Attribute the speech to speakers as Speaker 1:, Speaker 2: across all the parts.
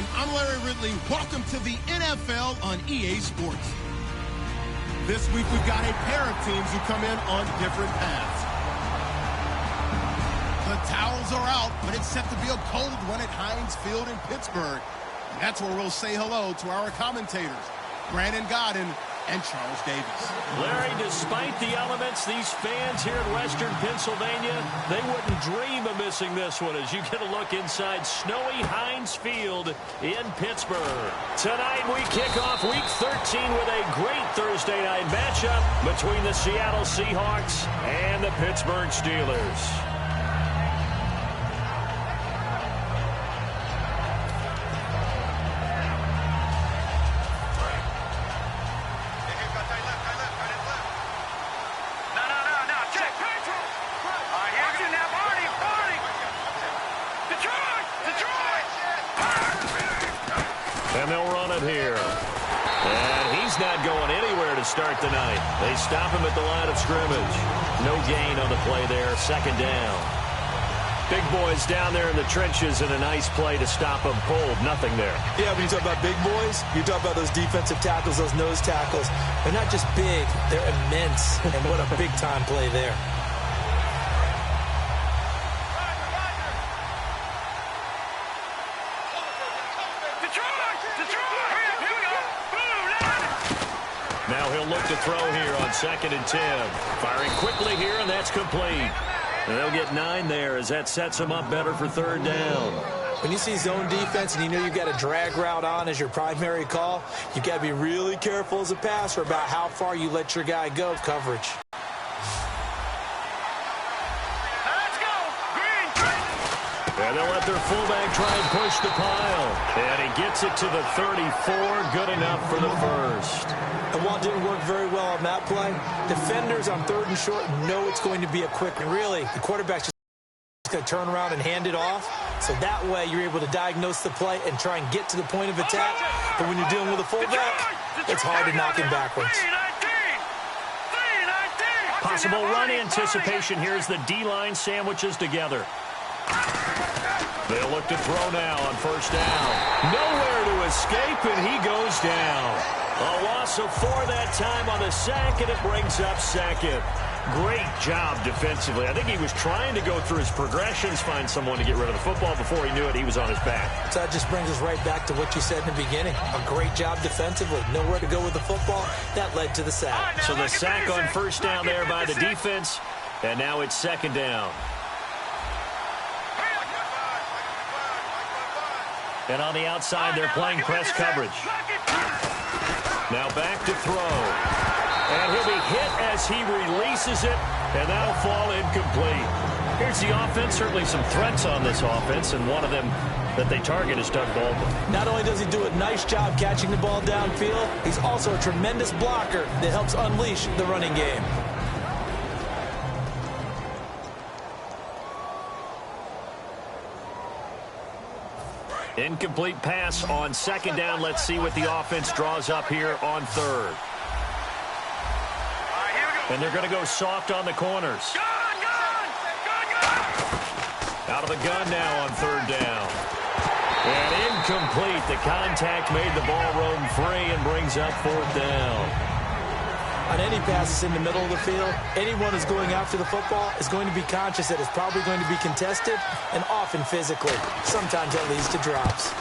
Speaker 1: everyone. I'm Larry Ridley. Welcome to the NFL on EA Sports. This week we've got a pair of teams who come in on different paths. The towels are out, but it's set to be a cold one at Heinz Field in Pittsburgh. And that's where we'll say hello to our commentators, Brandon Godden and Charles Davis.
Speaker 2: Larry, despite the elements, these fans here in Western Pennsylvania, they wouldn't dream of missing this one as you get a look inside snowy Heinz Field in Pittsburgh. Tonight we kick off Week 13 with a great Thursday night matchup between the Seattle Seahawks and the Pittsburgh Steelers. And they'll run it here. And he's not going anywhere to start the night. They stop him at the line of scrimmage. No gain on the play there. Second down. Big boys down there in the trenches and a nice play to stop them cold. Nothing there.
Speaker 3: Yeah, when you talk about big boys, you talk about those defensive tackles, those nose tackles. They're not just big, they're immense. And what a big-time play there.
Speaker 2: Now he'll look to throw here on 2nd and 10. Firing quickly here, and that's complete. And they'll get 9 there as that sets them up better for 3rd down.
Speaker 3: When you see zone defense and you know you've got a drag route on as your primary call, you've got to be really careful as a passer about how far you let your guy go coverage.
Speaker 2: And they'll let their fullback try and push the pile. And he gets it to the 34. Good enough for the first.
Speaker 3: And while it didn't work very well on that play, defenders on 3rd and short know it's going to be a quick. And really, the quarterback's just going to turn around and hand it off. So that way you're able to diagnose the play and try and get to the point of attack. But when you're dealing with a fullback, it's hard to knock him backwards.
Speaker 2: Possible run anticipation here as the D-line sandwiches together. They'll look to throw now on 1st down. Nowhere to escape, and he goes down. A loss of 4 that time on the sack, and it brings up 2nd. Great job defensively. I think he was trying to go through his progressions, find someone to get rid of the football. Before he knew it, he was on his back.
Speaker 3: So that just brings us right back to what you said in the beginning. A great job defensively. Nowhere to go with the football. That led to the sack.
Speaker 2: So the sack on 1st down there by the defense, and now it's 2nd down. And on the outside, they're playing press coverage. Now back to throw. And he'll be hit as he releases it, and that'll fall incomplete. Here's the offense. Certainly some threats on this offense, and one of them that they target is Doug Baldwin.
Speaker 3: Not only does he do a nice job catching the ball downfield, he's also a tremendous blocker that helps unleash the running game.
Speaker 2: Incomplete pass on 2nd down. Let's see what the offense draws up here on 3rd. And they're going to go soft on the corners. Out of the gun now on 3rd down. And incomplete. The contact made the ball roam free and brings up 4th down.
Speaker 3: On any passes in the middle of the field, anyone who's going after the football is going to be conscious that it's probably going to be contested and often physically. Sometimes that leads to drops.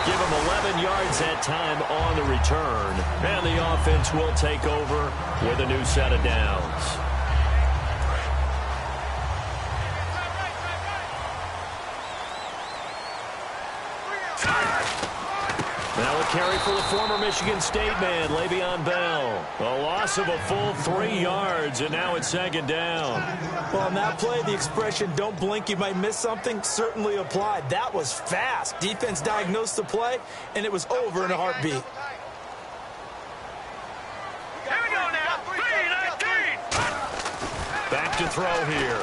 Speaker 2: Give him 11 yards that time on the return. And the offense will take over with a new set of downs. Now a carry for the former Michigan State man, Le'Veon Bell. A loss of a full 3 yards, and now it's 2nd down.
Speaker 3: Well, on that play, the expression, don't blink, you might miss something, certainly applied. That was fast. Defense diagnosed the play, and it was over in a heartbeat.
Speaker 4: Here we go now. 3-19.
Speaker 2: Back to throw here.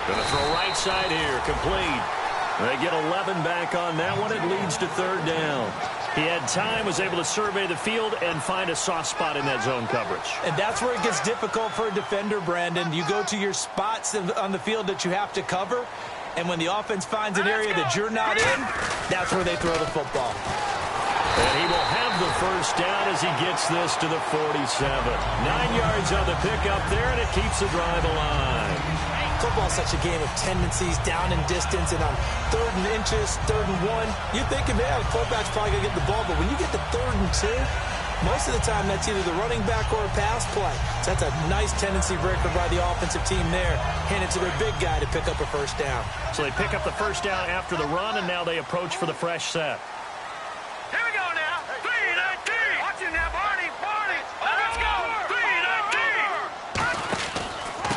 Speaker 2: Going to throw right side here, complete. They get 11 back on that one. It leads to 3rd down. He had time, was able to survey the field and find a soft spot in that zone coverage.
Speaker 3: And that's where it gets difficult for a defender, Brandon. You go to your spots on the field that you have to cover, and when the offense finds an area that you're not in, that's where they throw the football.
Speaker 2: And he will have the first down as he gets this to the 47. 9 yards on the pickup there, and it keeps the drive alive.
Speaker 3: Football is such a game of tendencies, down and distance, and on 3rd and inches, 3rd and 1, you're thinking, man, the fullback's probably going to get the ball. But when you get to 3rd and 2, most of the time that's either the running back or a pass play. So that's a nice tendency breaker by the offensive team there. Hand it to their big guy to pick up a first down.
Speaker 2: So they pick up the first down after the run, and now they approach for the fresh set.
Speaker 4: Here we go now. 3-19. Watch it now, Barney. Let's go. 3-19.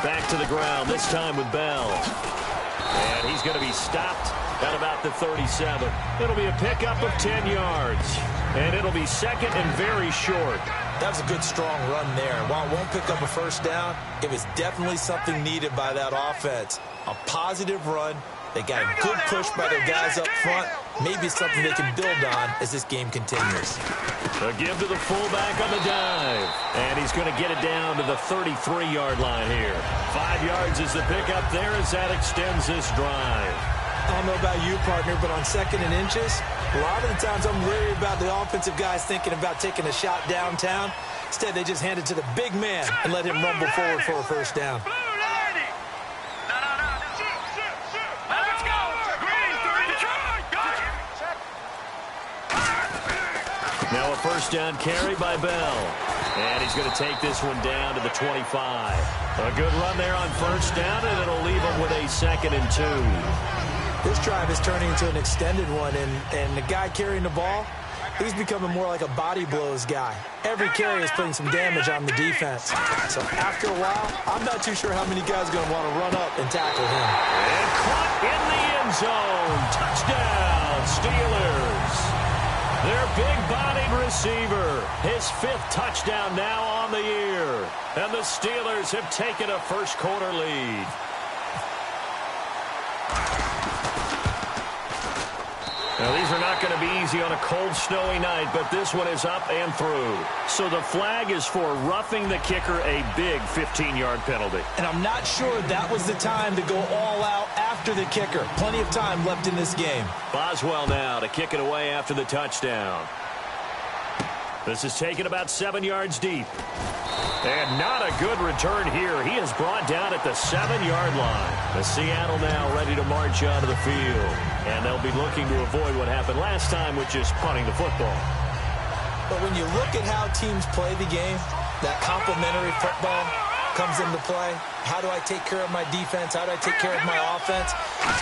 Speaker 2: Back to the ground, this time with Bell. And he's going to be stopped at about the 37. It'll be a pickup of 10 yards. And it'll be second and very short.
Speaker 3: That was a good, strong run there. While it won't pick up a first down, it was definitely something needed by that offense. A positive run. They got a good push by their guys up front. Maybe something they can build on as this game continues.
Speaker 2: A give to the fullback on the dive. And he's going to get it down to the 33-yard line here. 5 yards is the pickup there as that extends this drive.
Speaker 3: I don't know about you, partner, but on 2nd and inches, a lot of the times I'm worried about the offensive guys thinking about taking a shot downtown. Instead, they just hand it to the big man and let him rumble forward for a first down.
Speaker 4: Let's go. Green, 3.
Speaker 2: Now a first down carry by Bell. And he's going to take this one down to the 25. A good run there on first down, and it'll leave him with a 2nd and 2.
Speaker 3: This drive is turning into an extended one, and the guy carrying the ball, he's becoming more like a body blows guy. Every carry is putting some damage on the defense. So after a while, I'm not too sure how many guys are going to want to run up and tackle him.
Speaker 2: And caught in the end zone. Touchdown, Steelers. Their big-bodied receiver, his 5th touchdown now on the year. And the Steelers have taken a first-quarter lead. Now, these are not going to be easy on a cold, snowy night, but this one is up and through. So the flag is for roughing the kicker, a big 15-yard penalty.
Speaker 3: And I'm not sure that was the time to go all out after the kicker. Plenty of time left in this game.
Speaker 2: Boswell now to kick it away after the touchdown. This is taken about 7 yards deep. And not a good return here. He is brought down at the 7-yard line. The Seattle now ready to march onto the field. And they'll be looking to avoid what happened last time, which is punting the football.
Speaker 3: But when you look at how teams play the game, that complementary football comes into play. How do I take care of my defense? How do I take care of my offense?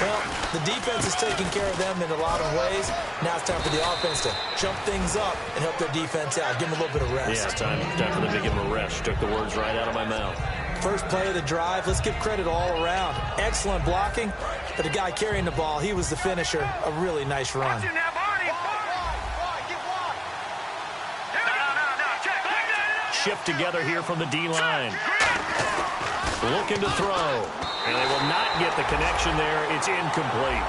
Speaker 3: Well, the defense is taking care of them in a lot of ways. Now it's time for the offense to jump things up and help their defense out. Give them a little bit of rest.
Speaker 2: Yeah, time for them to give them a rest. Took the words right out of my mouth.
Speaker 3: First play of the drive, let's give credit all around. Excellent blocking, but the guy carrying the ball, he was the finisher. A really nice run.
Speaker 2: Shift together here from the D-line. Looking to throw. And they will not get the connection there. It's incomplete.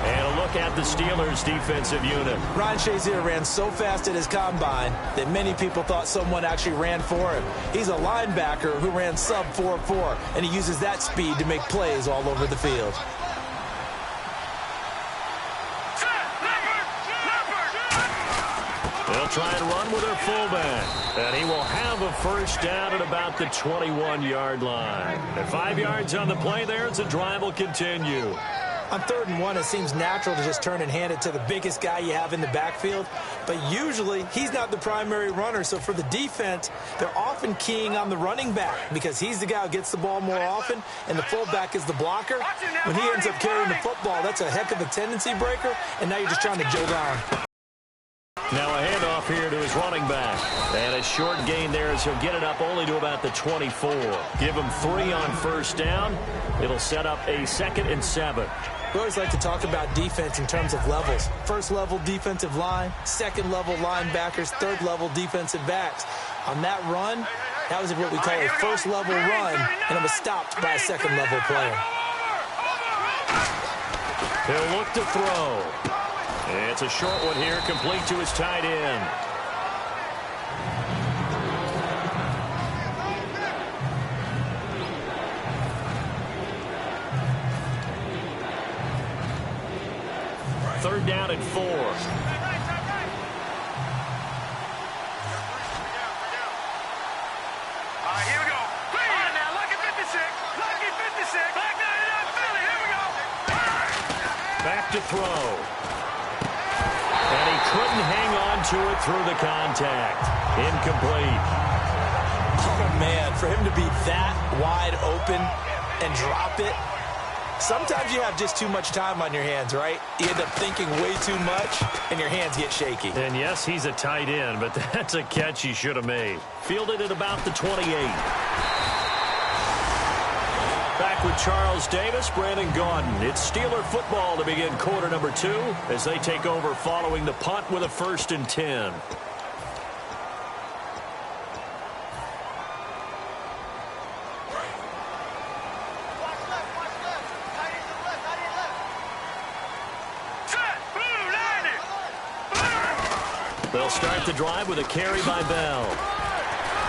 Speaker 2: And a look at the Steelers' defensive unit.
Speaker 3: Ryan Shazier ran so fast at his combine that many people thought someone actually ran for him. He's a linebacker who ran sub 4.4, and he uses that speed to make plays all over the field.
Speaker 2: They'll try and run with their fullback. And he will have a first down at about the 21-yard line. And 5 yards on the play there as the drive will continue.
Speaker 3: On 3rd and 1, it seems natural to just turn and hand it to the biggest guy you have in the backfield. But usually, he's not the primary runner. So for the defense, they're often keying on the running back because he's the guy who gets the ball more often, and the fullback is the blocker. When he ends up carrying the football, that's a heck of a tendency breaker, and now you're just trying to jog on.
Speaker 2: Now a handoff here to his running back. And a short gain there as he'll get it up only to about the 24. Give him 3 on first down. It'll set up a 2nd and 7.
Speaker 3: We always like to talk about defense in terms of levels. First level defensive line, second level linebackers, third level defensive backs. On that run, that was what we call a first level run, and it was stopped by a second level player.
Speaker 2: He'll look to throw. It's a short one here, complete to his tight end. Third down and 4.
Speaker 4: All right, here we go. All right, now, lucky 56. Lucky 56. Back down in that Philly. Here we go.
Speaker 2: Back to throw. And he couldn't hang on to it through the contact. Incomplete.
Speaker 3: Oh, man, for him to be that wide open and drop it. Sometimes you have just too much time on your hands, right? You end up thinking way too much, and your hands get shaky.
Speaker 2: And yes, he's a tight end, but that's a catch he should have made. Fielded at about the 28. Back with Charles Davis, Brandon Gaudin. It's Steeler football to begin quarter number 2 as they take over following the punt with a 1st and 10. They'll start the drive with a carry by Bell.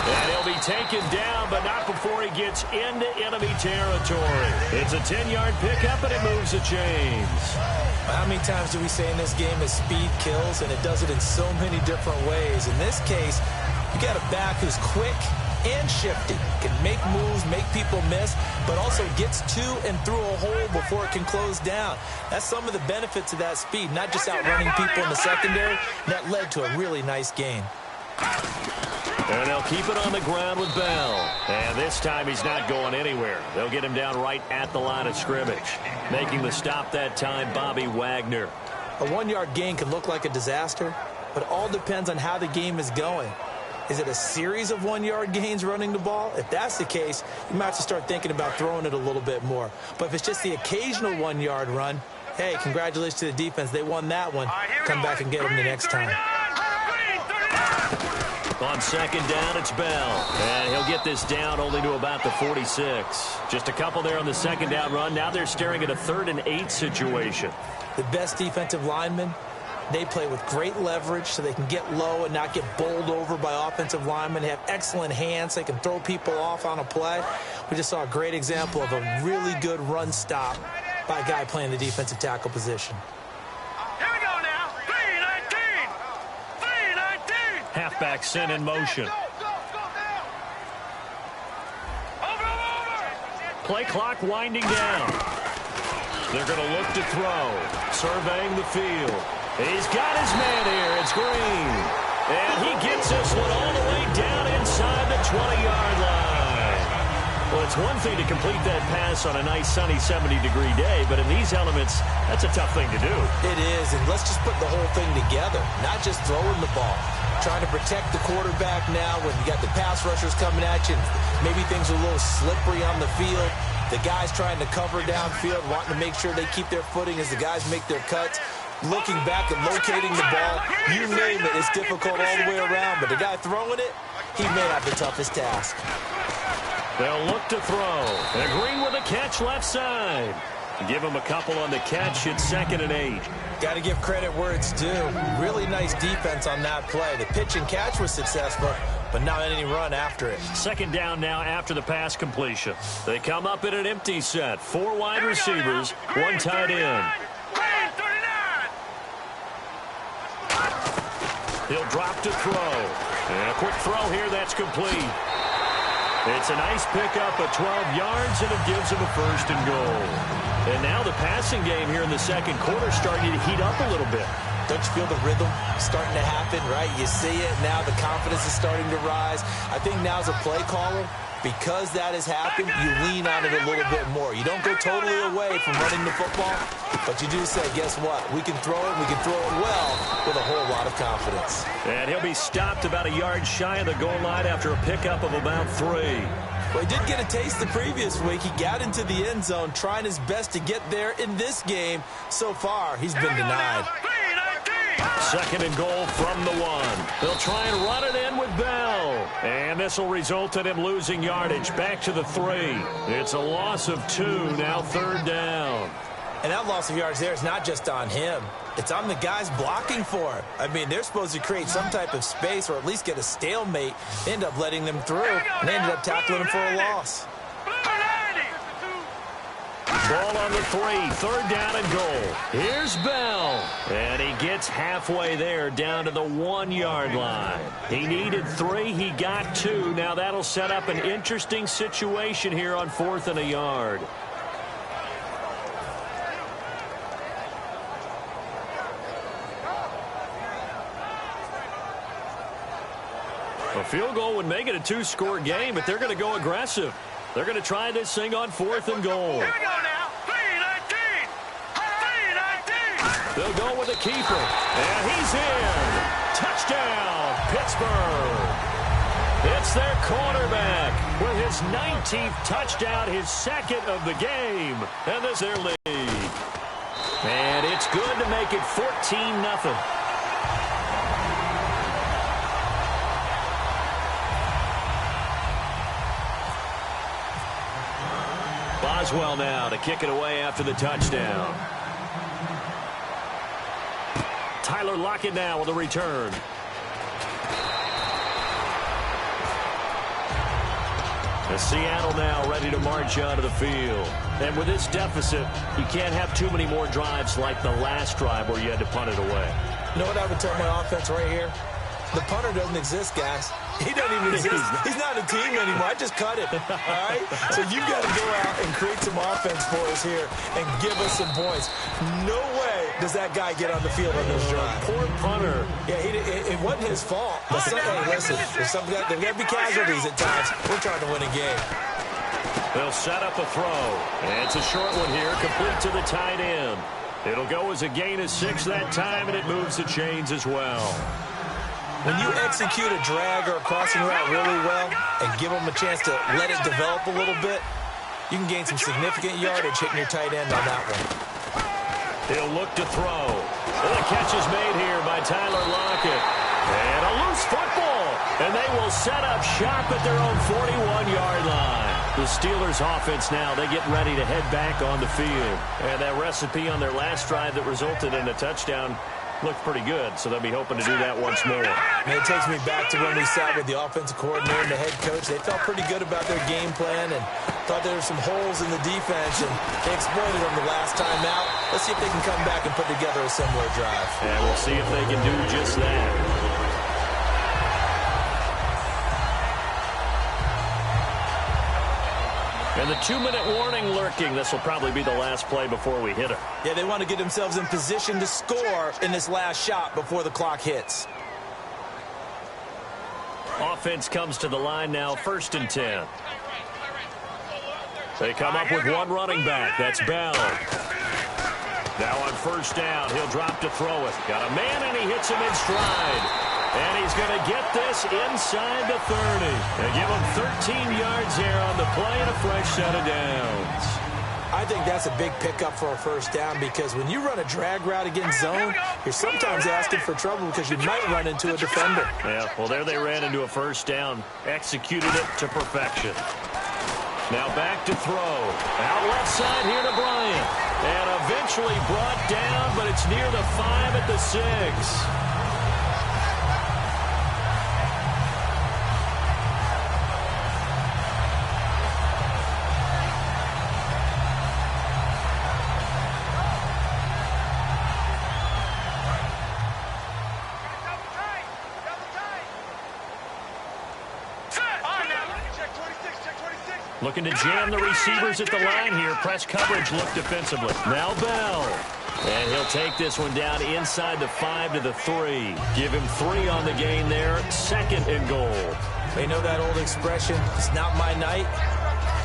Speaker 2: And he'll be taken down, but not before he gets into enemy territory. It's a 10-yard pickup, and it moves the chains.
Speaker 3: How many times do we say in this game that speed kills, and it does it in so many different ways? In this case, you got a back who's quick and shifty, can make moves, make people miss, but also gets to and through a hole before it can close down. That's some of the benefits of that speed, not just outrunning people in the secondary. That led to a really nice gain.
Speaker 2: And they'll keep it on the ground with Bell. And this time he's not going anywhere. They'll get him down right at the line of scrimmage. Making the stop that time, Bobby Wagner.
Speaker 3: A 1-yard gain can look like a disaster, but it all depends on how the game is going. Is it a series of 1-yard gains running the ball? If that's the case, you might have to start thinking about throwing it a little bit more. But if it's just the occasional 1-yard run, hey, congratulations to the defense. They won that one. Come back and get them the next time.
Speaker 2: On second down, it's Bell. And he'll get this down only to about the 46. Just a couple there on the second down run. Now they're staring at a 3rd and 8 situation.
Speaker 3: The best defensive linemen, they play with great leverage so they can get low and not get bowled over by offensive linemen. They have excellent hands. They can throw people off on a play. We just saw a great example of a really good run stop by a guy playing the defensive tackle position.
Speaker 4: Here we go now. 3-19. 3-19.
Speaker 2: Halfback sent in motion.
Speaker 4: Over.
Speaker 2: Play clock winding down. They're going to look to throw. Surveying the field. He's got his man here. It's Green. And he gets this one all the way down inside the 20-yard line. Well, it's one thing to complete that pass on a nice sunny 70-degree day, but in these elements, that's a tough thing to do.
Speaker 3: It is, and let's just put the whole thing together, not just throwing the ball. Trying to protect the quarterback now when you got the pass rushers coming at you. Maybe things are a little slippery on the field. The guys trying to cover downfield, wanting to make sure they keep their footing as the guys make their cuts. Looking back and locating the ball, you name it, it's difficult all the way around. But the guy throwing it, he may have the toughest task.
Speaker 2: They'll look to throw. And Green with a catch left side. Give him a couple on the catch. It's 2nd and 8.
Speaker 3: Got to give credit where it's due. Really nice defense on that play. The pitch and catch was successful, but not any run after it.
Speaker 2: 2nd down now after the pass completion. They come up in an empty set. 4 wide receivers, 1 tight end. He'll drop to throw. And a quick throw here, that's complete. It's a nice pickup of 12 yards, and it gives him a 1st and goal. And now the passing game here in the second quarter starting to heat up a little bit.
Speaker 3: Don't you feel the rhythm starting to happen, right? You see it now. The confidence is starting to rise. I think now as a play caller, because that has happened, you lean on it a little bit more. You don't go totally away from running the football, but you do say, guess what? We can throw it. We can throw it well with a whole lot of confidence.
Speaker 2: And he'll be stopped about a yard shy of the goal line after a pickup of about 3.
Speaker 3: Well, he did get a taste the previous week. He got into the end zone, trying his best to get there in this game. So far, he's been denied.
Speaker 2: 2nd and goal from the 1. They'll try and run it in with Bell. And this will result in him losing yardage back to the 3. It's a loss of 2, now 3rd down.
Speaker 3: And that loss of yards there is not just on him. It's on the guys blocking for him. I mean, they're supposed to create some type of space or at least get a stalemate. They end up letting them through, and they ended up tackling him for a loss.
Speaker 2: Ball on the 3, 3rd down and goal. Here's Bell, and he gets halfway there down to the 1-yard line. He needed 3, he got 2. Now that'll set up an interesting situation here on 4th and a yard. A field goal would make it a 2-score game, but they're going to go aggressive. They're going to try this thing on 4th and goal.
Speaker 4: Here we go now. 3-19. 3-19.
Speaker 2: They'll go with the keeper. And he's in. Touchdown, Pittsburgh. It's their quarterback with his 19th touchdown, his 2nd of the game. And there's their lead. And it's good to make it 14-0. Boswell now to kick it away after the touchdown. Tyler Lockett now with a return. The Seattle now ready to march onto the field. And with this deficit, you can't have too many more drives like the last drive where you had to punt it away.
Speaker 3: You know what I would tell my offense right here? The punter doesn't exist, guys. He doesn't even exist. He's not a team anymore. I just cut it. All right? So you've got to go out and create some offense for us here and give us some points. No way does that guy get on the field on this drive.
Speaker 2: Poor punter.
Speaker 3: Yeah, it wasn't his fault. But hey, listen, there's got to be casualties at times. We're trying to win a game.
Speaker 2: They'll set up a throw. And it's a short one here, complete to the tight end. It'll go as a gain of 6 that time, and it moves the chains as well.
Speaker 3: When you execute a drag or a crossing route really well and give them a chance to let it develop a little bit, you can gain some significant yardage hitting your tight end on that one.
Speaker 2: He'll look to throw. And the catch is made here by Tyler Lockett. And a loose football. And they will set up shop at their own 41-yard line. The Steelers offense now, they get ready to head back on the field. And that recipe on their last drive that resulted in a touchdown looked pretty good, so they'll be hoping to do that once more.
Speaker 3: And it takes me back to when we sat with the offensive coordinator and the head coach. They felt pretty good about their game plan and thought there were some holes in the defense, and they exploited them the last time out. Let's see if they can come back and put together a similar drive.
Speaker 2: And we'll see if they can do just that. And the 2-minute warning lurking. This will probably be the last play before we hit it.
Speaker 3: Yeah, they want to get themselves in position to score in this last shot before the clock hits.
Speaker 2: Offense comes to the line now, 1st and 10. They come up with one running back. That's Bell. Now on 1st down, he'll drop to throw it. Got a man, and he hits him in stride. And he's going to get this inside the 30. And give him 13 yards here on the play and a fresh set of downs.
Speaker 3: I think that's a big pickup for a 1st down because when you run a drag route against zone, you're sometimes asking for trouble because you might run into a defender.
Speaker 2: Yeah, well, there they ran into a 1st down. Executed it to perfection. Now back to throw. Out left side here to Bryant. And eventually brought down, but it's near the 5 at the 6. Looking to jam the receivers at the line here. Press coverage, look defensively. Now Bell. And he'll take this one down inside the 5 to the 3. Give him 3 on the gain there. 2nd and goal.
Speaker 3: They know that old expression, it's not my night.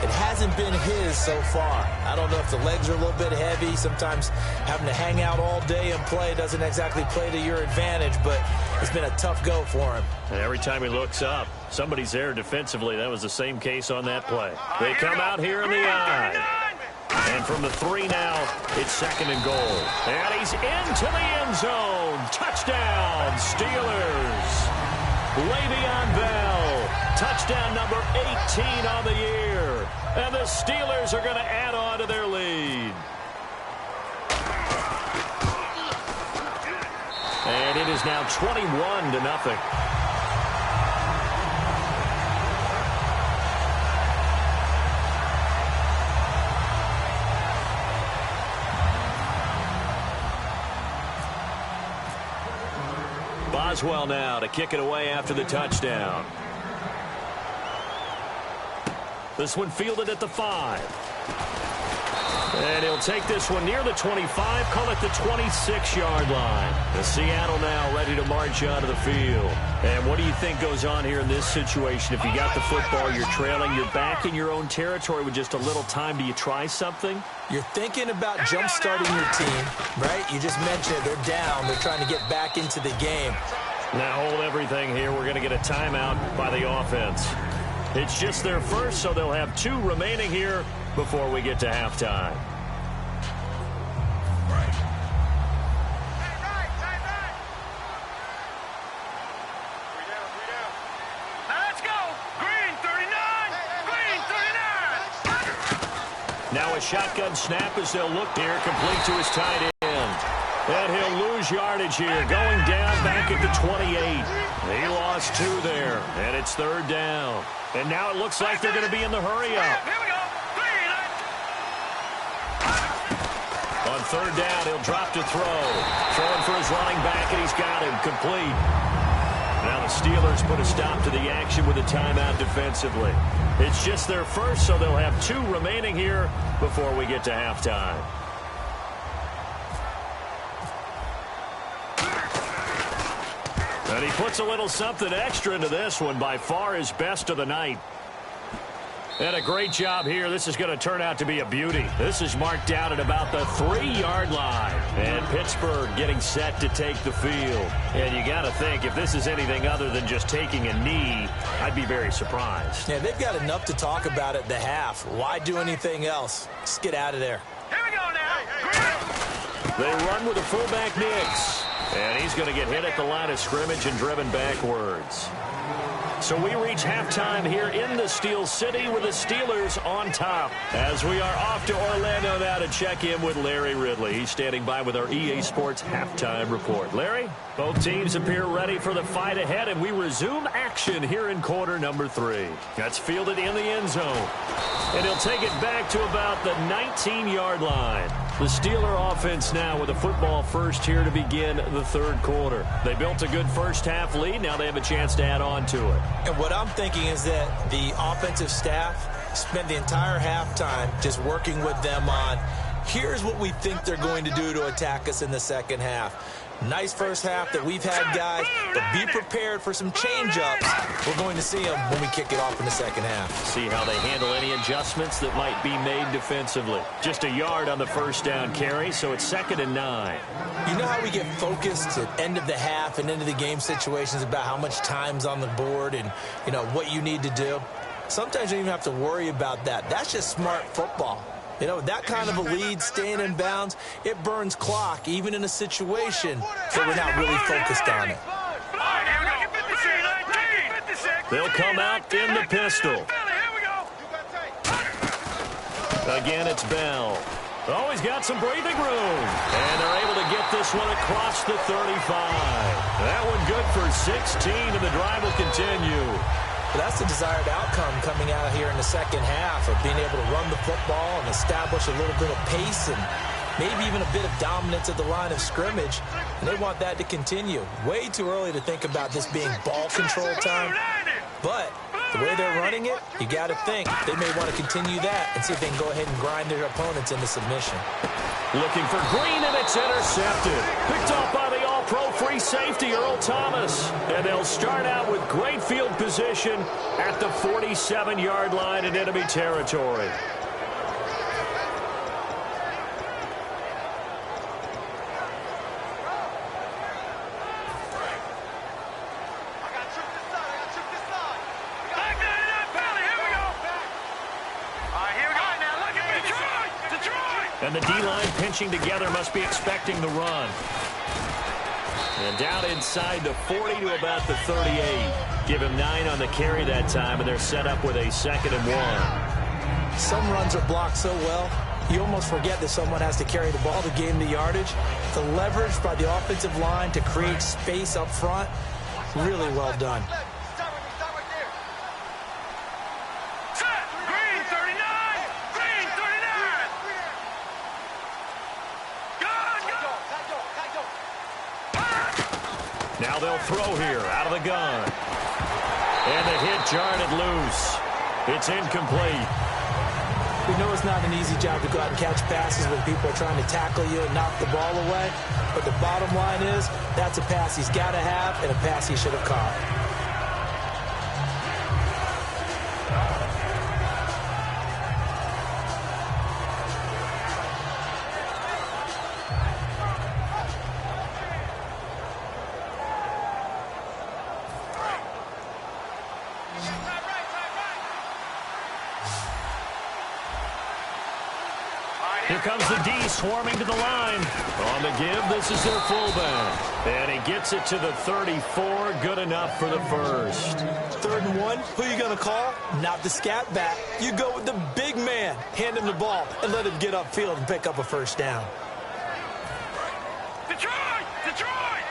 Speaker 3: It hasn't been his so far. I don't know if the legs are a little bit heavy. Sometimes having to hang out all day and play doesn't exactly play to your advantage, but it's been a tough go for him.
Speaker 2: And every time he looks up, somebody's there defensively. That was the same case on that play. They come out here in the I. And from the 3 now, it's 2nd and goal. And he's into the end zone. Touchdown, Steelers. Le'Veon Bell. Touchdown number 18 on the year. And the Steelers are going to add on to their lead. And it is now 21-0. Boswell now to kick it away after the touchdown. This one fielded at the 5. And he'll take this one near the 25, call it the 26-yard line. The Seattle now ready to march onto the field. And what do you think goes on here in this situation? If you got the football, you're trailing, you're back in your own territory with just a little time. Do you try something?
Speaker 3: You're thinking about jump-starting your team, right? You just mentioned it. They're down. They're trying to get back into the game.
Speaker 2: Now hold everything here. We're going to get a timeout by the offense. It's just their first, so they'll have 2 remaining here before we get to halftime. Now a shotgun snap as they'll look here, complete to his tight end. And he'll lose yardage here, going down back at the 28. He lost 2 there, and it's 3rd down. And now it looks like they're going to be in the hurry-up. On 3rd down, he'll drop to throw. Throwing for his running back, and he's got him complete. Now the Steelers put a stop to the action with a timeout defensively. It's just their first, so they'll have 2 remaining here before we get to halftime. And he puts a little something extra into this one, by far his best of the night. And a great job here. This is going to turn out to be a beauty. This is marked out at about the 3-yard line. And Pittsburgh getting set to take the field. And you got to think, if this is anything other than just taking a knee, I'd be very surprised.
Speaker 3: Yeah, they've got enough to talk about at the half. Why do anything else? Just get out of there.
Speaker 4: Here we go now.
Speaker 2: They run with the fullback Nix. And he's going to get hit at the line of scrimmage and driven backwards. So we reach halftime here in the Steel City with the Steelers on top. As we are off to Orlando now to check in with Larry Ridley. He's standing by with our EA Sports halftime report. Larry, both teams appear ready for the fight ahead, and we resume action here in quarter number 3. That's fielded in the end zone. And he'll take it back to about the 19-yard line. The Steeler offense now with a football first here to begin the 3rd quarter. They built a good first-half lead. Now they have a chance to add on to it.
Speaker 3: And what I'm thinking is that the offensive staff spent the entire halftime just working with them on, here's what we think they're going to do to attack us in the second half. Nice first half that we've had, guys, but be prepared for some change-ups. We're going to see them when we kick it off in the second half.
Speaker 2: See how they handle any adjustments that might be made defensively. Just a yard on the first down carry, so it's 2nd and 9.
Speaker 3: You know how we get focused at end of the half and into the game situations about how much time's on the board and, you know, what you need to do? Sometimes you don't even have to worry about that. That's just smart football. You know, that kind of a lead, staying in bounds, it burns clock, even in a situation where we're not really focused on it.
Speaker 2: They'll come out in the pistol. Again, it's Bell. Oh, he's got some breathing room. And they're able to get this one across the 35. That one good for 16, and the drive will continue.
Speaker 3: But that's the desired outcome coming out here in the second half of being able to run the football and establish a little bit of pace and maybe even a bit of dominance at the line of scrimmage. And they want that to continue. Way too early to think about this being ball control time. But the way they're running it, you got to think they may want to continue that and see if they can go ahead and grind their opponents into submission.
Speaker 2: Looking for Green, and it's intercepted. Picked off by the all-pro free safety, Earl Thomas. And they'll start out with great field position at the 47-yard line in enemy territory. And the D-line pinching together must be expecting the run. And down inside the 40 to about the 38. Give him 9 on the carry that time, and they're set up with a 2nd and 1.
Speaker 3: Some runs are blocked so well, you almost forget that someone has to carry the ball to gain the yardage. The leverage by the offensive line to create space up front, really well done.
Speaker 4: Set. Green 39. Green 39.
Speaker 2: Now they'll throw here out of the gun. And the hit jarred loose. It's incomplete.
Speaker 3: We know it's not an easy job to go out and catch passes when people are trying to tackle you and knock the ball away. But the bottom line is, that's a pass he's got to have and a pass he should have caught.
Speaker 2: Here comes the D swarming to the line. On the give, this is their fullback. And he gets it to the 34. Good enough for the first.
Speaker 3: 3rd and 1, who are you going to call? Not the scat back. You go with the big man. Hand him the ball and let him get upfield and pick up a first down.
Speaker 4: Detroit! Detroit!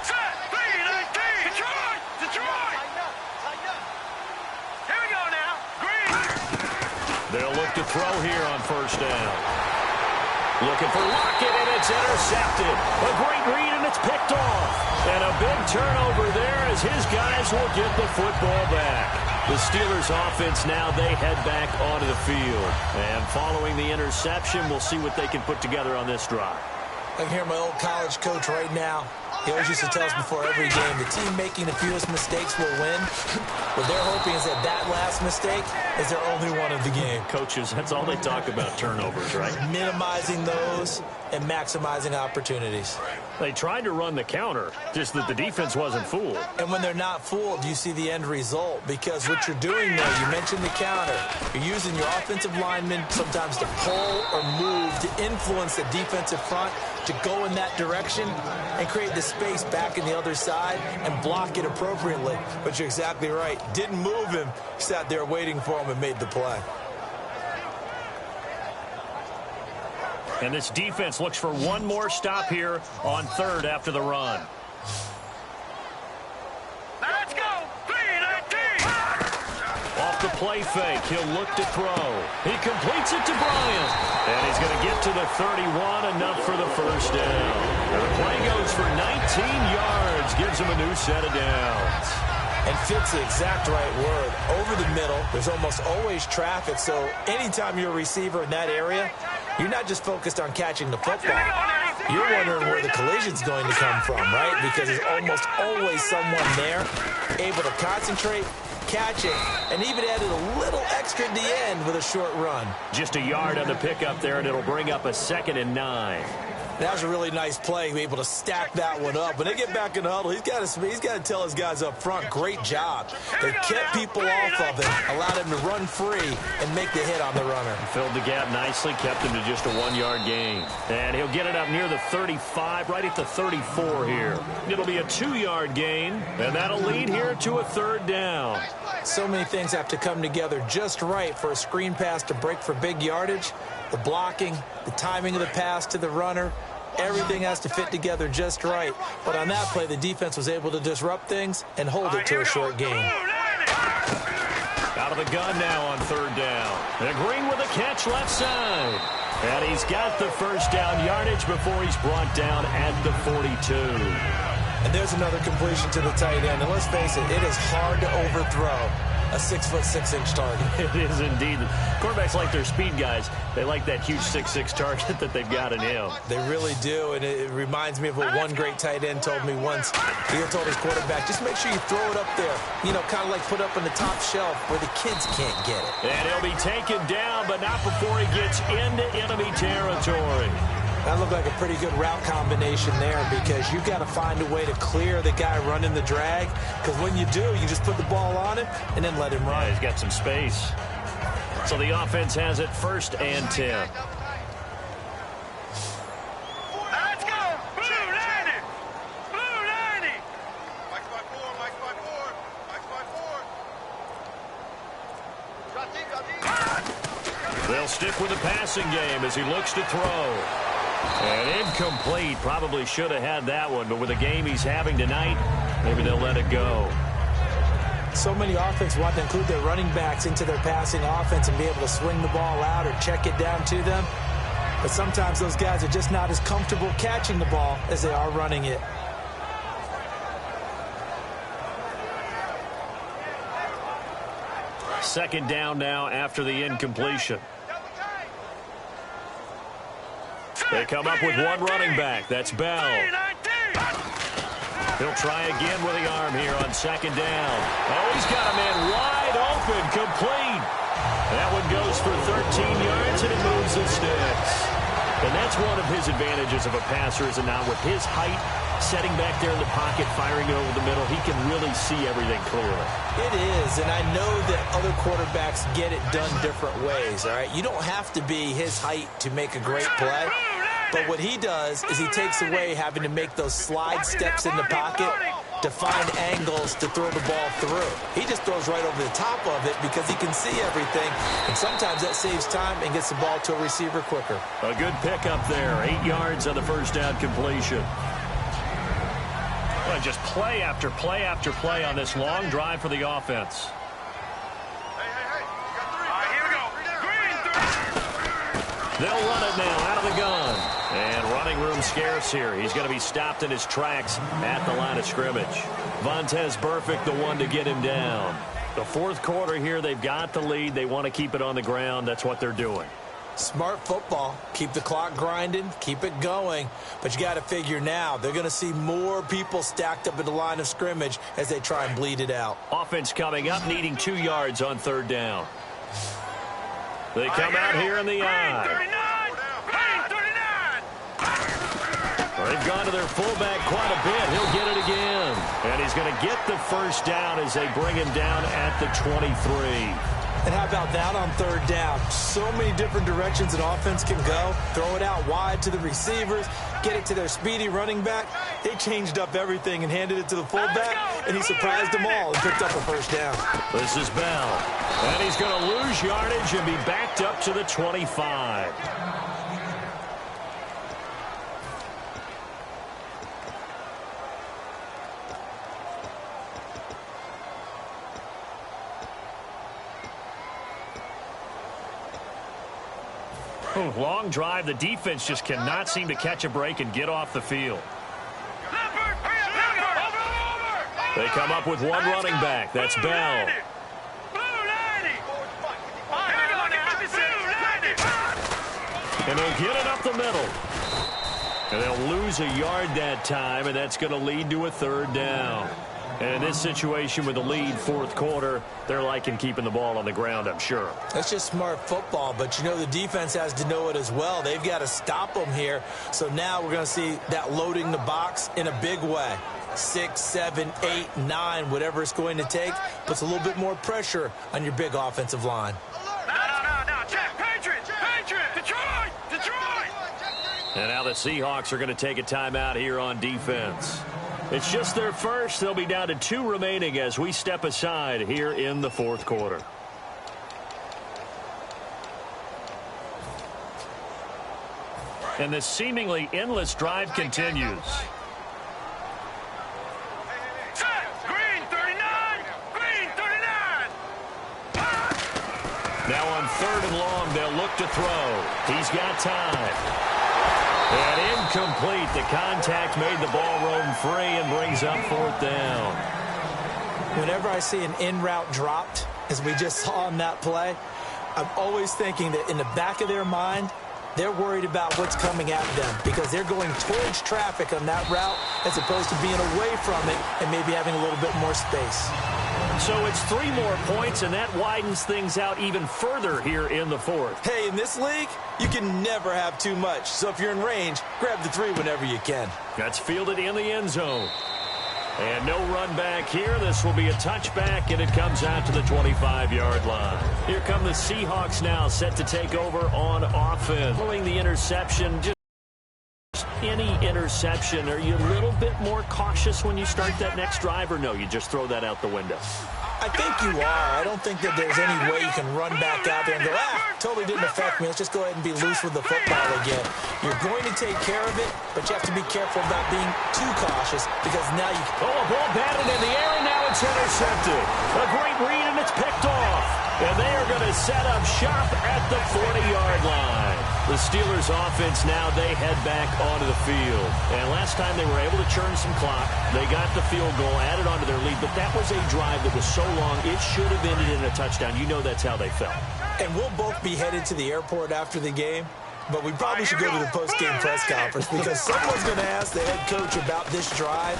Speaker 4: Set. 3-19. Detroit! Detroit! Here we go now. Green.
Speaker 2: They'll look to throw here on first down. Looking for Lockett, and it's intercepted. A great read, and it's picked off. And a big turnover there as his guys will get the football back. The Steelers offense now, they head back onto the field. And following the interception, we'll see what they can put together on this drive.
Speaker 3: I can hear my old college coach right now. He always used to tell us before every game, the team making the fewest mistakes will win. What they're hoping is that that last mistake is their only one of the game.
Speaker 2: Coaches, that's all they talk about, turnovers, right?
Speaker 3: Minimizing those and maximizing opportunities.
Speaker 2: They tried to run the counter, just that the defense wasn't fooled.
Speaker 3: And when they're not fooled, you see the end result. Because what you're doing there, you mentioned the counter. You're using your offensive linemen sometimes to pull or move to influence the defensive front to go in that direction and create the space back in the other side and block it appropriately. But you're exactly right. Didn't move him. Sat there waiting for him and made the play.
Speaker 2: And this defense looks for one more stop here on 3rd after the run.
Speaker 4: Let's go. 3-19.
Speaker 2: Off the play fake, he'll look to throw. He completes it to Bryant. And he's going to get to the 31, enough for the first down. And the play goes for 19 yards, gives him a new set of downs.
Speaker 3: And fits the exact right word. Over the middle, there's almost always traffic, so anytime you're a receiver in that area, you're not just focused on catching the football. You're wondering where the collision's going to come from, right? Because there's almost always someone there able to concentrate, catch it, and even added a little extra at the end with a short run.
Speaker 2: Just a yard on the pickup there, and it'll bring up a 2nd and 9.
Speaker 3: That was a really nice play, able to stack that one up. When they get back in the huddle, he's got to tell his guys up front, great job. They kept people off of him, allowed him to run free and make the hit on the runner.
Speaker 2: Filled the gap nicely, kept him to just a 1-yard gain. And he'll get it up near the 35, right at the 34 here. It'll be a 2-yard gain, and that'll lead here to a 3rd down.
Speaker 3: So many things have to come together just right for a screen pass to break for big yardage. The blocking, the timing of the pass to the runner, everything has to fit together just right. But on that play, the defense was able to disrupt things and hold it to a short gain.
Speaker 2: Out of the gun now on 3rd down. And Green with a catch left side. And he's got the first down yardage before he's brought down at the 42.
Speaker 3: And there's another completion to the tight end. And let's face it, it is hard to overthrow a 6'6" target.
Speaker 2: It is indeed. Quarterbacks like their speed guys. They like that huge 6'6" target that they've got in him.
Speaker 3: They really do, and it reminds me of what one great tight end told me once. He told his quarterback, just make sure you throw it up there, you know, kind of like put up on the top shelf where the kids can't get it.
Speaker 2: And he'll be taken down, but not before he gets into enemy territory.
Speaker 3: That looked like a pretty good route combination there because you've got to find a way to clear the guy running the drag, because when you do, you just put the ball on him and then let him run.
Speaker 2: Yeah, he's got some space. So the offense has it 1st and 10.
Speaker 4: Let's go. Blue 90. Blue 90.
Speaker 1: Mike's by 4. Mike's by 4. Mike's by 4.
Speaker 2: stick with the passing game as he looks to throw. And incomplete. Probably should have had that one, but with the game he's having tonight, maybe they'll let it go.
Speaker 3: So many offenses want to include their running backs into their passing offense and be able to swing the ball out or check it down to them. But sometimes those guys are just not as comfortable catching the ball as they are running it.
Speaker 2: Second down now after the incompletion. They come up with one running back. That's Bell. He'll try again with the arm here on second down. Oh, he's got a man wide open, complete. That one goes for 13 yards, and it moves the sticks. And that's one of his advantages of a passer, is it not? With his height, setting back there in the pocket, firing it over the middle, he can really see everything clearly.
Speaker 3: It is, and I know that other quarterbacks get it done different ways, all right? You don't have to be his height to make a great play. But what he does is he takes away having to make those slide steps in the pocket to find angles to throw the ball through. He just throws right over the top of it because he can see everything, and sometimes that saves time and gets the ball to a receiver quicker.
Speaker 2: A good pickup there, 8 yards on the first down completion. Well, just play after play after play on this long drive for the offense. They'll run it now out of the gun. And running room scarce here. He's going to be stopped in his tracks at the line of scrimmage. Vontez Burfict, the one to get him down. The fourth quarter here, they've got the lead. They want to keep it on the ground. That's what they're doing.
Speaker 3: Smart football. Keep the clock grinding. Keep it going. But you got to figure now, they're going to see more people stacked up at the line of scrimmage as they try and bleed it out.
Speaker 2: Offense coming up, needing 2 yards on third down. They come out here in the eye. They've gone to their fullback quite a bit. He'll get it again. And he's going to get the first down as they bring him down at the 23.
Speaker 3: And how about that on third down? So many different directions an offense can go. Throw it out wide to the receivers. Get it to their speedy running back. They changed up everything and handed it to the fullback. And he surprised them all and picked up a first down.
Speaker 2: This is Bell. And he's going to lose yardage and be backed up to the 25. Long drive. The defense just cannot seem to catch a break and get off the field. They come up with one running back. That's Bell. And they'll get it up the middle. And they'll lose a yard that time, and that's going to lead to a third down. And in this situation with the lead, fourth quarter, they're liking keeping the ball on the ground, I'm sure.
Speaker 3: That's just smart football, but you know the defense has to know it as well. They've got to stop them here. So now we're going to see that loading the box in a big way. 6, 7, 8, 9, whatever it's going to take, puts a little bit more pressure on your big offensive line.
Speaker 4: No, check, Patriots, Detroit.
Speaker 2: And now the Seahawks are going to take a timeout here on defense. It's just their first. They'll be down to 2 remaining as we step aside here in the fourth quarter. And this seemingly endless drive continues.
Speaker 4: Green 39.
Speaker 2: Now on third and long, they'll look to throw. He's got time. And incomplete. The contact made the ball roam free and brings up fourth down.
Speaker 3: Whenever I see an in-route dropped, as we just saw on that play, I'm always thinking that in the back of their mind, they're worried about what's coming at them because they're going towards traffic on that route as opposed to being away from it and maybe having a little bit more space.
Speaker 2: So it's 3 more points, and that widens things out even further here in the fourth.
Speaker 3: Hey, in this league, you can never have too much. So if you're in range, grab the 3 whenever you can.
Speaker 2: That's fielded in the end zone. And no run back here. This will be a touchback, and it comes out to the 25-yard line. Here come the Seahawks now, set to take over on offense. Following the interception, just any interception, are you a little bit more cautious when you start that next drive, or no, you just throw that out the window?
Speaker 3: I think you are. I don't think that there's any way you can run back out there and go, totally didn't affect me. Let's just go ahead and be loose with the football again. You're going to take care of it, but you have to be careful about being too cautious because now you can...
Speaker 2: Oh, a ball batted in the air, and now it's intercepted. A great read, and it's picked off. And they are going to set up shop at the 40-yard line. The Steelers offense now, they head back onto the field. And last time they were able to churn some clock. They got the field goal, added onto their lead. But that was a drive that was so long, it should have ended in a touchdown. You know that's how they felt.
Speaker 3: And we'll both be headed to the airport after the game. But we probably should go to the post-game press conference because someone's going to ask the head coach about this drive.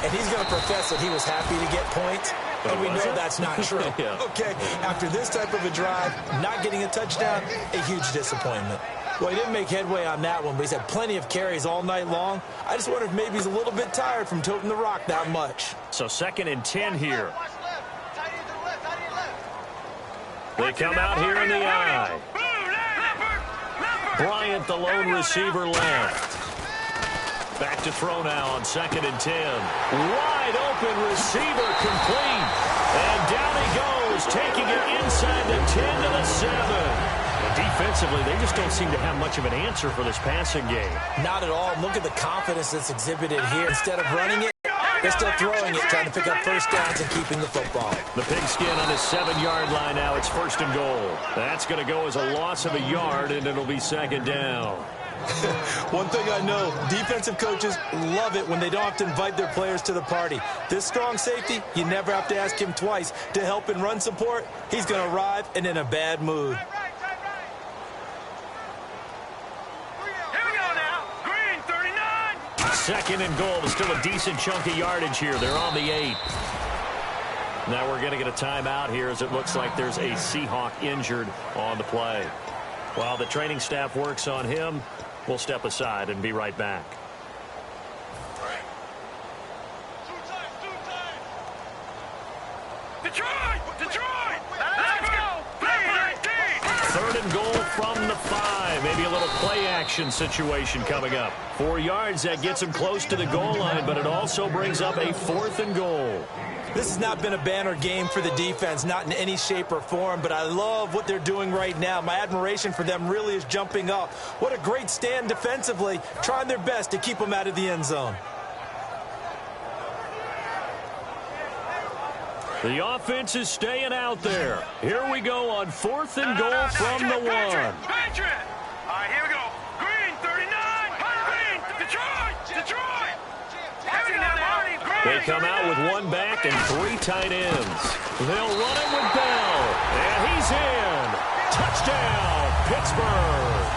Speaker 3: And he's going to profess that he was happy to get points. And we know that's not true.
Speaker 2: Yeah.
Speaker 3: Okay, after this type of a drive, not getting a touchdown, a huge disappointment. Well, he didn't make headway on that one, but he's had plenty of carries all night long. I just wonder if maybe he's a little bit tired from toting the rock that much.
Speaker 2: So 2nd and 10 here. They come out here in the eye. Bryant, the lone receiver, left. Back to throw now on 2nd and 10. Wide open receiver complete. And down he goes, taking it inside the 10 to the 7. And defensively, they just don't seem to have much of an answer for this passing game.
Speaker 3: Not at all. Look at the confidence that's exhibited here. Instead of running it, they're still throwing it, trying to pick up first downs and keeping the football.
Speaker 2: The pigskin on the 7-yard line now. It's 1st and goal. That's going to go as a loss of a yard, and it'll be 2nd down.
Speaker 3: One thing I know, defensive coaches love it when they don't have to invite their players to the party. This strong safety, you never have to ask him twice to help in run support. He's going to arrive and in a bad mood.
Speaker 4: Here we go now. Green, 39.
Speaker 2: 2nd and goal. There's still a decent chunk of yardage here. They're on the 8. Now we're going to get a timeout here as it looks like there's a Seahawk injured on the play. While the training staff works on him, we'll step aside and be right back.
Speaker 4: Detroit! Let's go!
Speaker 2: 3rd and goal from the 5. Maybe a little play action situation coming up. 4 yards, that gets him close to the goal line, but it also brings up a 4th and goal.
Speaker 3: This has not been a banner game for the defense, not in any shape or form, but I love what they're doing right now. My admiration for them really is jumping up. What a great stand defensively, trying their best to keep them out of the end zone.
Speaker 2: The offense is staying out there. Here we go on 4th and goal from the 1.
Speaker 4: Patriot! All right, here we go. Green, 39. Green, Detroit!
Speaker 2: They come out with 1 back and 3 tight ends. They'll run it with Bell. And he's in. Touchdown, Pittsburgh.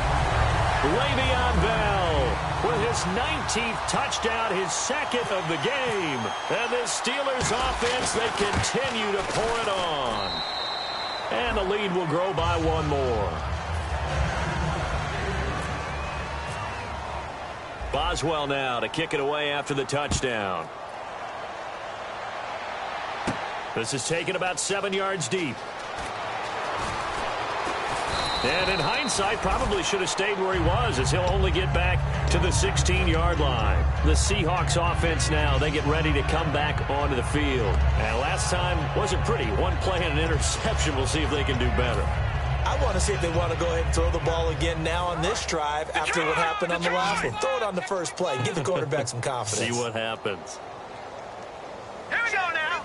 Speaker 2: Le'Veon Bell with his 19th touchdown, his 2nd of the game. And the Steelers offense, they continue to pour it on. And the lead will grow by 1 more. Boswell now to kick it away after the touchdown. This is taken about 7 yards deep. And in hindsight, probably should have stayed where he was as he'll only get back to the 16-yard line. The Seahawks offense now, they get ready to come back onto the field. And last time wasn't pretty. 1 play and an interception. We'll see if they can do better.
Speaker 3: I want to see if they want to go ahead and throw the ball again now on this drive after what happened on the last one. Throw it on the first play. Give the quarterback some confidence.
Speaker 2: See what happens.
Speaker 4: Here we go now.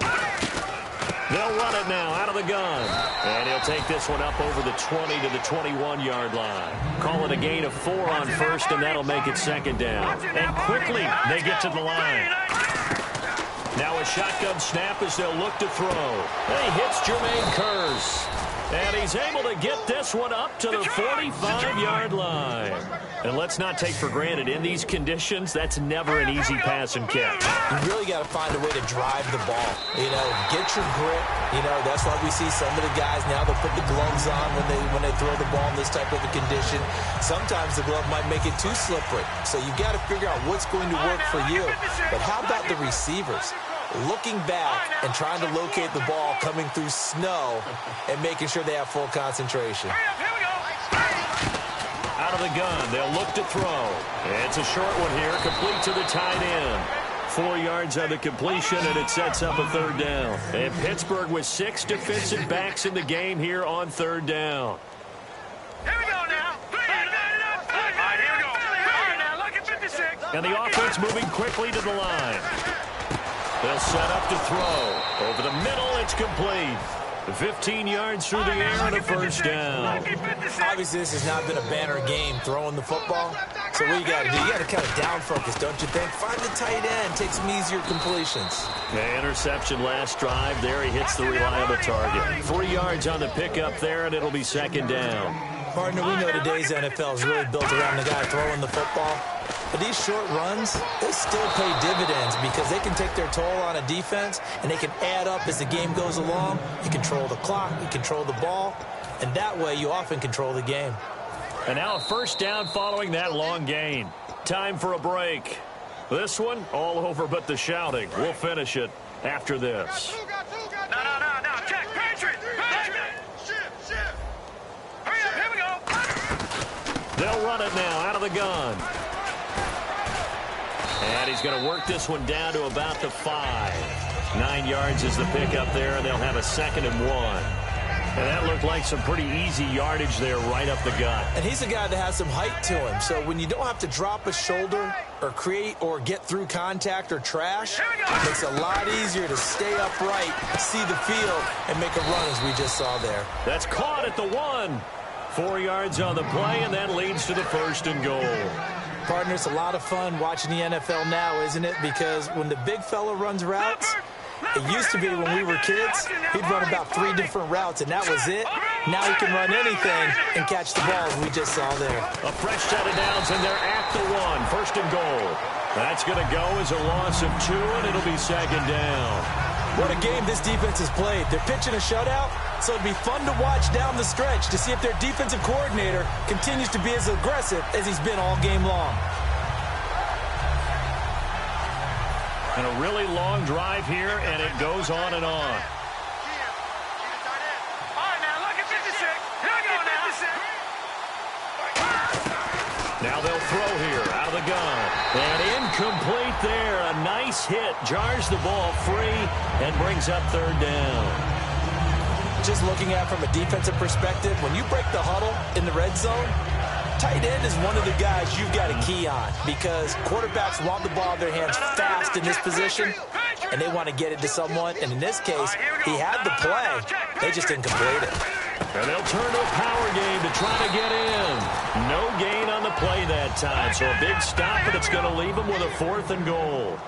Speaker 2: They'll run it now out of the gun. And he'll take this one up over the 20 to the 21-yard line. Call it a gain of 4 on 1st, and that'll make it 2nd down. And quickly they get to the line. Now a shotgun snap as they'll look to throw. He hits Jermaine Kearse. And he's able to get this one up to the 45-yard line. And let's not take for granted, in these conditions, that's never an easy pass and catch.
Speaker 3: You really got to find a way to drive the ball. You know, get your grip. You know, that's why we see some of the guys now, they'll put the gloves on when they throw the ball in this type of a condition. Sometimes the glove might make it too slippery. So you got to figure out what's going to work for you. But how about the receivers? Looking back and trying to locate the ball coming through snow and making sure they have full concentration.
Speaker 2: Out of the gun, they'll look to throw. It's a short one here, complete to the tight end. 4 yards on the completion, and it sets up a 3rd down. And Pittsburgh with 6 defensive backs in the game here on 3rd down.
Speaker 4: Here we go now. All right, here we go. All right, now look at 56.
Speaker 2: And the offense moving quickly to the line. They'll set up to throw. Over the middle, it's complete. 15 yards through the air and a 1st down.
Speaker 3: Obviously, this has not been a banner game throwing the football. So what you got to do, you got to kind of down focus, don't you think? Find the tight end, take some easier completions.
Speaker 2: Okay, interception last drive. There he hits the reliable target. 3 yards on the pickup there, and it'll be 2nd down.
Speaker 3: Partner, we know today's NFL is really built around the guy throwing the football. But these short runs, they still pay dividends because they can take their toll on a defense, and they can add up as the game goes along. You control the clock, you control the ball, and that way you often control the game.
Speaker 2: And now a 1st down following that long gain. Time for a break. This one, all over but the shouting. We'll finish it after this.
Speaker 4: No. Check. Patriot. Shift. Hurry up. Here we go.
Speaker 2: They'll run it now out of the gun. And he's going to work this one down to about the 5. 9 yards is the pickup there, and they'll have a 2nd and 1. And that looked like some pretty easy yardage there right up the gut.
Speaker 3: And he's a guy that has some height to him. So when you don't have to drop a shoulder or create or get through contact or trash, it makes it a lot easier to stay upright, see the field, and make a run as we just saw there.
Speaker 2: That's caught at the 1. 4 yards on the play, and that leads to the 1st and goal.
Speaker 3: Partner, it's a lot of fun watching the NFL now, isn't it? Because when the big fella runs routes, it used to be when we were kids, he'd run about 3 different routes, and that was it. Now he can run anything and catch the ball, as we just saw there.
Speaker 2: A fresh set of downs, and they're at the 1. 1st and goal. That's going to go as a loss of 2, and it'll be 2nd down.
Speaker 3: What a game this defense has played. They're pitching a shutout, so it'd be fun to watch down the stretch to see if their defensive coordinator continues to be as aggressive as he's been all game long.
Speaker 2: And a really long drive here, and it goes on and on.
Speaker 4: All right, now look at 56. Here we go now.
Speaker 2: Now they'll throw here out of the gun. And incomplete there. A nice hit. Jars the ball free and brings up 3rd down.
Speaker 3: Just looking at it from a defensive perspective, when you break the huddle in the red zone, tight end is one of the guys you've got to key on because quarterbacks want the ball in their hands fast in this position, and they want to get it to someone. And in this case, he had the play. They just didn't complete it.
Speaker 2: And they'll turn to a power game to try to get in. No gain on the play that time, so a big stop, but it's going to leave them with a 4th and goal.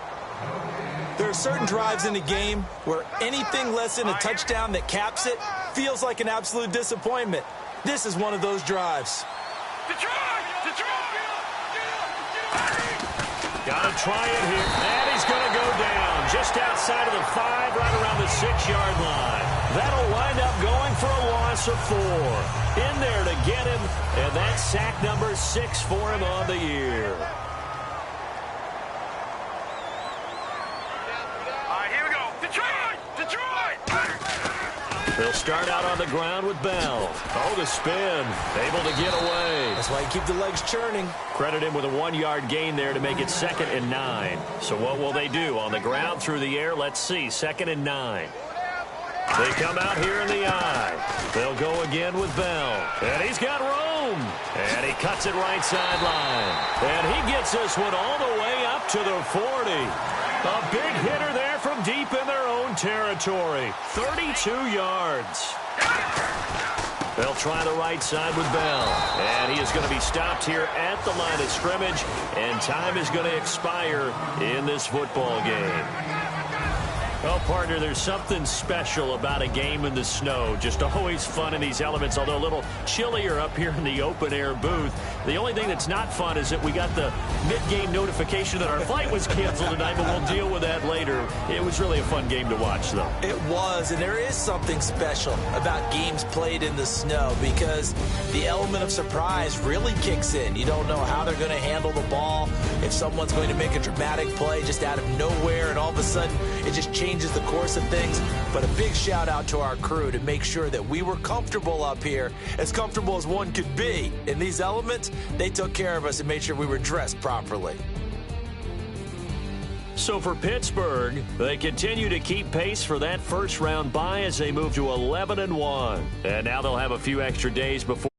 Speaker 3: There are certain drives in the game where anything less than a touchdown that caps it feels like an absolute disappointment. This is one of those drives.
Speaker 2: Got to try it here. And he's going to go down just outside of the 5, right around the 6-yard line. That'll wind up going for a loss of 4. In there to get him, and that's sack number 6 for him on the year.
Speaker 4: All right, here we go. Detroit!
Speaker 2: They'll start out on the ground with Bell. Oh, the spin. Able to get away.
Speaker 3: That's why you keep the legs churning.
Speaker 2: Credit him with a 1-yard gain there to make it 2nd and 9. So what will they do? On the ground, through the air, let's see. 2nd and 9. They come out here in the eye. They'll go again with Bell. And he's got room. And he cuts it right sideline. And he gets this one all the way up to the 40. A big hitter there from deep in their own territory. 32 yards. They'll try the right side with Bell. And he is going to be stopped here at the line of scrimmage. And time is going to expire in this football game. Well, partner, there's something special about a game in the snow. Just always fun in these elements, although a little chillier up here in the open-air booth. The only thing that's not fun is that we got the mid-game notification that our flight was canceled tonight, but we'll deal with that later. It was really a fun game to watch, though.
Speaker 3: It was, and there is something special about games played in the snow because the element of surprise really kicks in. You don't know how they're going to handle the ball, if someone's going to make a dramatic play just out of nowhere, and all of a sudden it just changes the course of things. But a big shout out to our crew to make sure that we were comfortable up here, as comfortable as one could be. In these elements, they took care of us and made sure we were dressed properly.
Speaker 2: So for Pittsburgh, they continue to keep pace for that first-round bye as they move to 11-1. And now they'll have a few extra days before